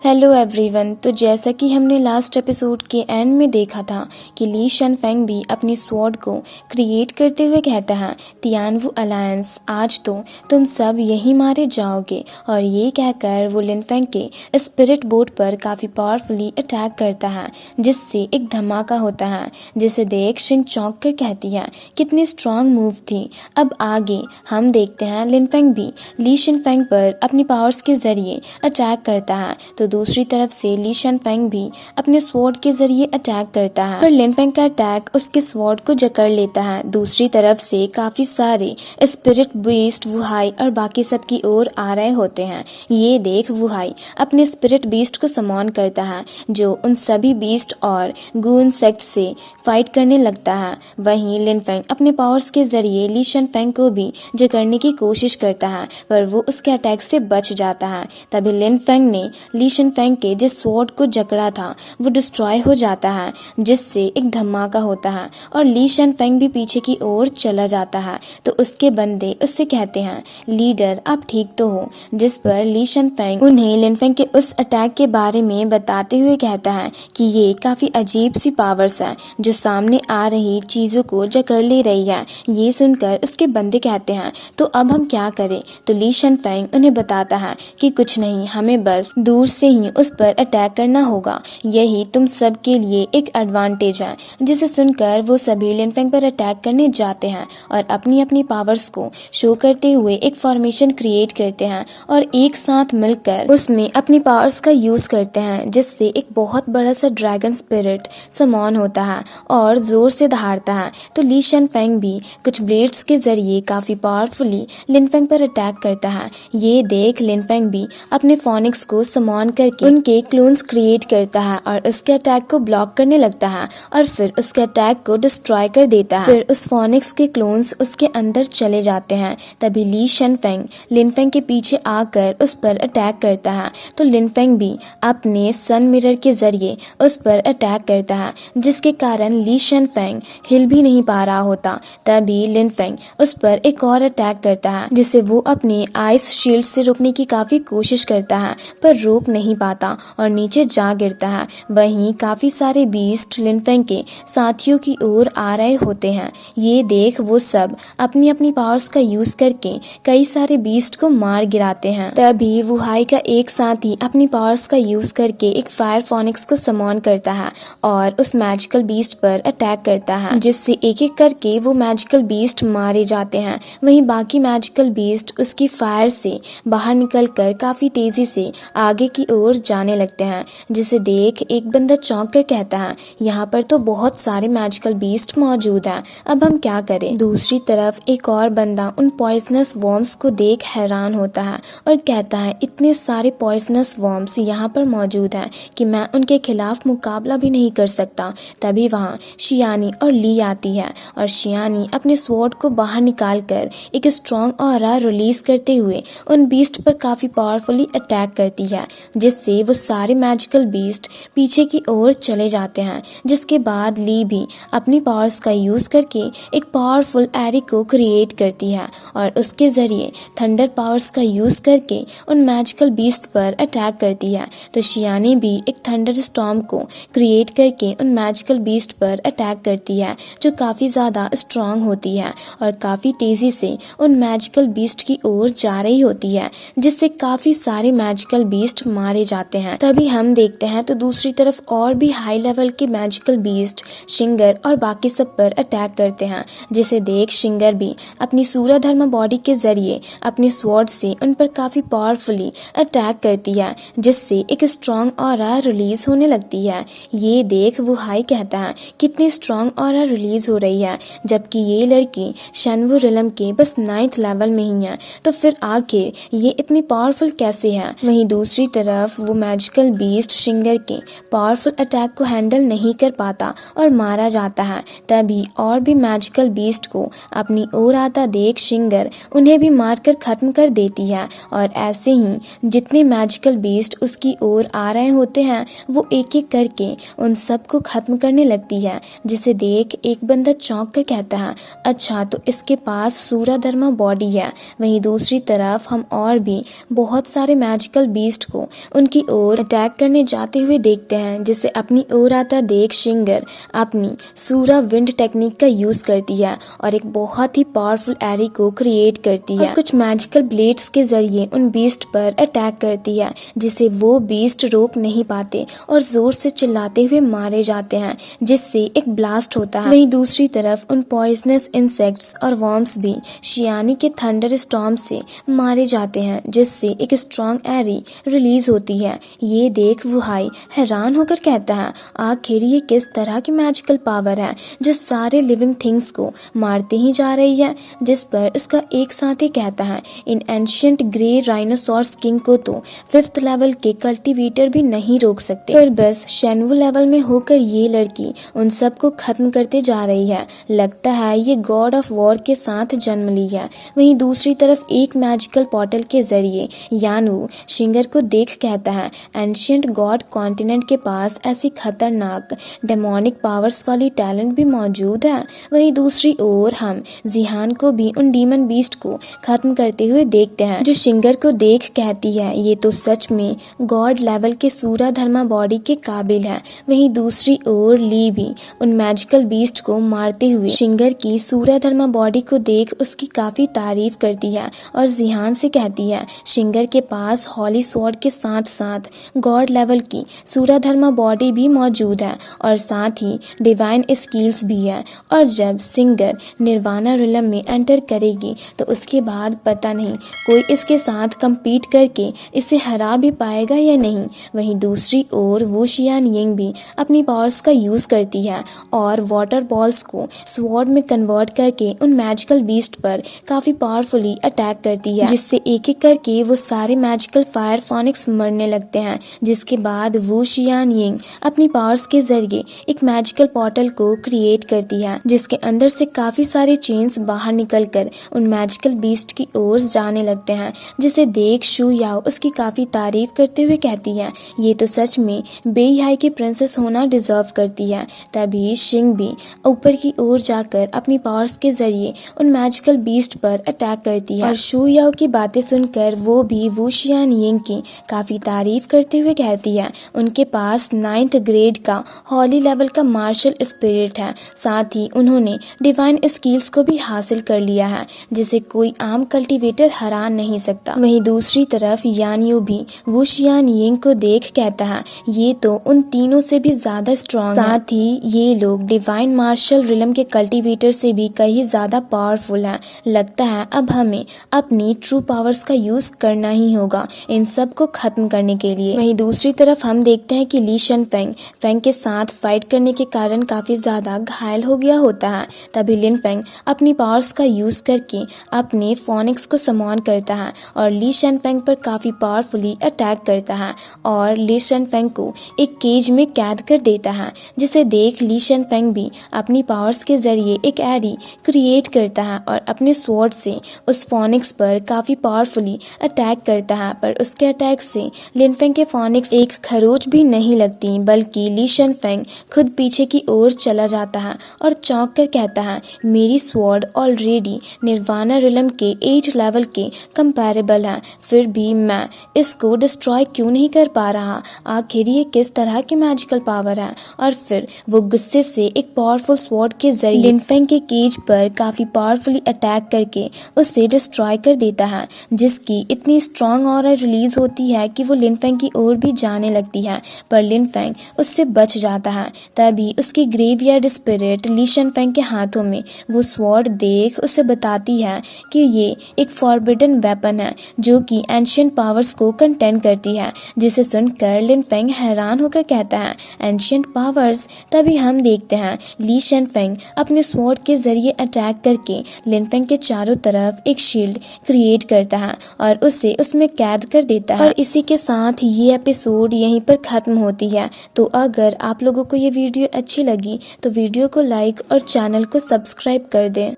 Hello everyone. तो जैसा कि हमने लास्ट एपिसोड के एंड में देखा था कि ली शनफेंग भी अपनी स्वॉर्ड को क्रिएट करते हुए कहता है, तियानवू अलायंस, आज तो तुम सब यहीं मारे जाओगे। और ये कहकर वो लिनफेंग के स्पिरिट बोर्ड पर काफ़ी पावरफुली अटैक करता है, जिससे एक धमाका होता है, जिसे देख शिंग चौंक कर कहती है, कितनी स्ट्रांग मूव थी। अब आगे हम देखते हैं लिनफेंग भी ली शनफेंग पर अपनी पावर्स के जरिए अटैक करता है। तो दूसरी तरफ से ली शनफेंग भी अपने स्वॉर्ड के जरिए अटैक करता है, पर लिनफेंग का अटैक उसके स्वॉर्ड को जकड़ लेता है। दूसरी तरफ से काफी सारे स्पिरिट बीस्ट वुहाई और बाकी सब की ओर आ रहे होते हैं। ये देख वुहाई अपने स्पिरिट बीस्ट को समॉन करता है, जो उन सभी बीस्ट और गून सेक्ट से फाइट करने लगता है। वहीं लिनफेंग अपने पावर्स के जरिए ली शनफेंग को भी जकड़ने की कोशिश करता है, पर वो उसके अटैक से बच जाता है। तभी लिनफेंग ने ली शनफेंग के जिस स्वॉर्ड को जकड़ा था वो डिस्ट्रॉय हो जाता है, जिससे एक धमाका होता है और ली शनफेंग भी पीछे की ओर चला जाता है। तो उसके बंदे उससे कहते हैं, लीडर आप ठीक तो हो। जिस पर ली शनफेंग उन्हें लिनफेंग के उस अटैक के बारे में बताते हुए कहता है कि ये काफी अजीब सी पावर्स है जो सामने आ रही चीजों को जकड़ ले रही है। ये सुनकर उसके बंदे कहते हैं, तो अब हम क्या करें। तो ली शनफेंग उन्हें बताता है कि कुछ नहीं, हमें बस दूर से ही उस पर अटैक करना होगा, यही तुम सब के लिए एक एडवांटेज है। जिसे सुनकर वो सभी लिनफेंग पर अटैक करने जाते हैं और अपनी अपनी पावर्स को शो करते हुए एक फॉर्मेशन क्रिएट करते हैं और एक साथ मिलकर उसमें अपनी पावर्स का यूज करते हैं, जिससे एक बहुत बड़ा सा ड्रैगन स्पिरिट समॉन होता है और जोर से दहाड़ता है। तो ली शनफेंग भी कुछ ब्लेड्स के जरिए काफी पावरफुली लिनफेंग पर अटैक करता है। ये देख लिनफेंग भी अपने फोनिक्स को समॉन करके उनके क्लोन्स क्रिएट करता है और उसके अटैक को ब्लॉक करने लगता है और फिर उसके अटैक को डिस्ट्रॉय कर देता है। फिर उस फोनिक्स के क्लोन्स उसके अंदर चले जाते हैं। तभी ली शनफेंग लिनफेंग के पीछे आकर उस पर अटैक करता है। तो लिनफेंग भी अपने सन मिरर के जरिए उस पर अटैक करता है, जिसके कारण ली शनफेंग हिल भी नहीं पा रहा होता। तभी लिनफेंग उस पर एक और अटैक करता है, जिसे वो अपने आइस शील्ड से रोकने की काफी कोशिश करता है, पर रोक नहीं पाता और नीचे जा गिरता है। वहीं काफी सारे बीस्ट लिनफेंग के साथियों की ओर आ रहे होते हैं। ये देख वो सब अपनी अपनी पावर्स का यूज करके कई सारे बीस्ट को मार गिराते हैं। तभी वुहाई का एक साथी अपनी पावर्स का यूज करके एक फायर फोनिक्स को समॉन करता है और उस मैजिकल बीस्ट पर अटैक करता है, जिससे एक एक करके वो मैजिकल बीस्ट मारे जाते हैं। वहीं बाकी मैजिकल बीस्ट उसकी फायर से बाहर निकलकर काफी तेजी से आगे की ओर जाने लगते हैं, जिसे देख एक बंदा चौंक कर कहता है, यहाँ पर तो बहुत सारे मैजिकल बीस्ट मौजूद हैं, अब हम क्या करें। दूसरी तरफ एक और बंदा उन पॉइजनस वर्म्स को देख हैरान होता है और कहता है, इतने सारे पॉइजनस वर्म्स यहाँ पर मौजूद हैं कि मैं उनके खिलाफ मुकाबला भी नहीं कर सकता। तभी वहाँ शियानी और ली आती है और शियानी अपने स्वॉर्ड को बाहर निकाल कर एक स्ट्रॉन्ग ऑरा रिलीज करते हुए उन बीस्ट पर काफी पावरफुली अटैक करती है, जिससे वो सारे मैजिकल बीस्ट पीछे की ओर चले जाते हैं। जिसके बाद ली भी अपनी पावर्स का यूज करके एक पावरफुल एरी को क्रिएट करती है और उसके जरिए थंडर पावर्स का यूज करके उन मैजिकल बीस्ट पर अटैक करती है। तो शियानी भी एक थंडर स्टॉर्म को क्रिएट करके उन मैजिकल बीस्ट पर अटैक करती है, जो काफी ज्यादा स्ट्रांग होती है और काफी तेजी से उन मैजिकल बीस्ट की ओर जा रही होती है, जिससे काफी सारे मैजिकल बीस्ट मारे जाते हैं। तभी हम देखते हैं तो दूसरी तरफ और भी हाई लेवल के मैजिकल बीस्ट शिंगर और बाकी सब पर अटैक करते हैं, जिसे देख शिंगर भी अपनी सूर्यधर्म बॉडी के जरिए अपने स्वॉर्ड से उन पर काफी पावरफुली अटैक करती है, जिससे एक स्ट्रॉन्ग ऑरा रिलीज होने लगती है। ये देख वुहाई कहता है, कितनी स्ट्रॉन्ग ऑरा रिलीज हो रही है, जबकि ये लड़की शनवू रिलम के बस 9th लेवल में ही है, तो फिर आखिर ये इतनी पावरफुल कैसे है। वहीं दूसरी तरफ वो मैजिकल बीस्ट शिंगर के पावरफुल अटैक को हैंडल नहीं कर पाता और मारा जाता है। तभी और भी मैजिकल बीस्ट को अपनी ओर आता देख शिंगर उन्हें भी मारकर खत्म कर देती है और ऐसे ही जितने मैजिकल बीस्ट उसकी ओर आ रहे होते हैं वो एक एक करके उन सबको खत्म करने लगती है, जिसे देख एक बंदा चौंक कर कहता है, अच्छा तो इसके पास सूर्यधर्मा बॉडी है। वहीं दूसरी तरफ हम और भी बहुत सारे मैजिकल बीस्ट को उनकी ओर अटैक करने जाते हुए देखते हैं, जिसे अपनी ओर आता देख शिंगर अपनी सूरा विंड टेक्निक का यूज करती है और एक बहुत ही पावरफुल एरी को क्रिएट करती है और कुछ मैजिकल ब्लेड्स के जरिए उन बीस्ट पर अटैक करती है, जिसे वो बीस्ट रोक नहीं पाते और जोर से चिल्लाते हुए मारे जाते हैं, जिससे एक ब्लास्ट होता है। वहीं दूसरी तरफ उन पॉइजनस इंसेक्ट्स और वर्म्स भी शियानी के थंडर स्टॉर्म से मारे जाते हैं, जिससे एक स्ट्रॉन्ग एरी रिलीज होती है। ये देख वुहाई हैरान होकर कहता है, आखिर ये किस तरह की मैजिकल पावर है जो सारे लिविंग थिंग्स को मारते ही जा रही है। जिस पर इसका एक साथी कहता है, in ancient grey rhinoceros king को तो 5th लेवल के कल्टीवेटर भी नहीं रोक सकते, पर बस शेनवू लेवल में होकर ये लड़की उन सबको खत्म करते जा रही है। लगता है ये गॉड ऑफ वॉर के साथ जन्म ली है। वहीं दूसरी तरफ एक मैजिकल पोर्टल के जरिए यानवू शिंगर को देख कहता है, एंशियंट गॉड कॉन्टिनेंट के पास ऐसी खतरनाक डेमोनिक पावर्स वाली टैलेंट भी मौजूद है। वहीं दूसरी ओर हम जिहान को भी उन डीमन बीस्ट को खत्म करते हुए देखते हैं, जो शिंगर को देख कहती है, ये तो सच में गॉड लेवल के सूरा धर्मा बॉडी के काबिल है। वहीं दूसरी ओर ली भी उन मैजिकल बीस्ट को मारते हुए शिंगर की सूरा धर्मा बॉडी को देख उसकी काफी तारीफ करती है और जिहान से कहती है, शिंगर के पास हॉली स्वॉर्ड के साथ साथ गॉड लेवल की सूरा धर्मा बॉडी भी मौजूद है और साथ ही डिवाइन स्किल्स भी है। और जब सिंगर निर्वाणा रिलम में एंटर करेगी तो उसके बाद पता नहीं कोई इसके साथ compete करके इसे हरा भी पाएगा या नहीं। वहीं दूसरी ओर वू शियान यिंग भी अपनी पावर्स का यूज करती है और वाटर बॉल्स को स्वॉर्ड में कन्वर्ट करके उन मैजिकल बीस्ट पर काफी पावरफुली अटैक करती है, जिससे एक एक करके वो सारे मैजिकल फायर फोनिक्स मरने लगते हैं। जिसके बाद वू शियान यिंग अपनी पावर्स के जरिए एक मैजिकल पोर्टल को क्रिएट करती है, जिसके अंदर से काफी सारे चेन्स बाहर निकलकर उन मैजिकल बीस्ट की ओर जाने लगते हैं, जिसे देख शू याओ उसकी काफी तारीफ करते हुए कहती है, ये तो सच में बेई हाई की प्रिंसेस होना डिजर्व करती है। तभी शिंग भी ऊपर की ओर जाकर अपनी पावर्स के जरिए उन मैजिकल बीस्ट पर अटैक करती है और शू याओ की बातें सुनकर वो भी वू शियान यिंग की काफी तारीफ करते हुए कहती है, उनके पास 9th ग्रेड का हॉली लेवल का मार्शल स्पिरिट है, साथ ही उन्होंने डिवाइन स्किल्स को भी हासिल कर लिया है, जिसे कोई आम कल्टीवेटर हरा नहीं सकता। वहीं दूसरी तरफ यानयू भी वू शियान यिंग को देख कहता है, ये तो उन तीनों से भी ज्यादा स्ट्रॉन्ग है, साथ ही ये लोग डिवाइन मार्शल रिलम के कल्टीवेटर से भी कहीं ज्यादा पावरफुल है। लगता है अब हमें अपनी ट्रू पावर्स का यूज करना ही होगा इन सब को खत्म करने के लिए। वहीं दूसरी तरफ हम देखते हैं कि ली शन फेंग के साथ फाइट करने के कारण काफी ज्यादा घायल हो गया होता है। तभी लिन फेंग अपनी पावर्स का यूज करके अपने फोनिक्स को समॉन करता है और ली शन फेंग पर काफी पावरफुली अटैक करता है और ली शन फेंग को एक केज में कैद कर देता है, जिसे देख ली शन फेंग भी अपनी पावर्स के जरिए एक एरी क्रिएट करता है और अपने स्वॉर्ड से उस फोनिक्स पर काफी पावरफुली अटैक करता है। पर उसके अटैक से लिन फेंग के फोनिक्स एक खरोच भी नहीं लगती, बल्कि ली शन फेंग खुद पीछे की ओर चला जाता है और चौंक कर कहता है, मेरी स्वॉर्ड ऑलरेडी निर्वाणा रिलम के 8 लेवल के कंपैरेबल है, फिर भी मैं इसको डिस्ट्रॉय क्यों नहीं कर पा रहा। आखिर ये किस तरह की मैजिकल पावर है। और फिर वो गुस्से से एक पावरफुल स्वॉर्ड के जरिए लिन फेंग के केज पर काफी पावरफुली अटैक करके उसे डिस्ट्रॉय कर देता है, जिसकी इतनी स्ट्रॉन्ग ऑरा रिलीज होती है कि वो लिन फेंग की ओर भी जाने लगती है, पर लिन फेंग उससे बच जाता है। तभी उसकी ग्रेवयार्ड स्पिरिट ली शन फेंग के हाथों में वो स्वॉर्ड देख उसे बताती है कि ये एक फॉरबिडन वेपन है जो कि एंशियंट पावर्स को कंटेन करती है, जिसे सुनकर लिन फेंग हैरान होकर कहता है, एंशियंट पावर्स। तभी हम देखते हैं ली शन फेंग अपने स्वॉर्ड के जरिए अटैक करके लिन फेंग के चारों तरफ एक शील्ड क्रिएट करता है और उसे उसमें कैद कर देता है। और इसी के साथ ये एपिसोड यहीं पर खत्म होती है। तो अगर आप लोगों को ये वीडियो अच्छी लगी तो वीडियो को लाइक और चैनल को सब्सक्राइब कर दें।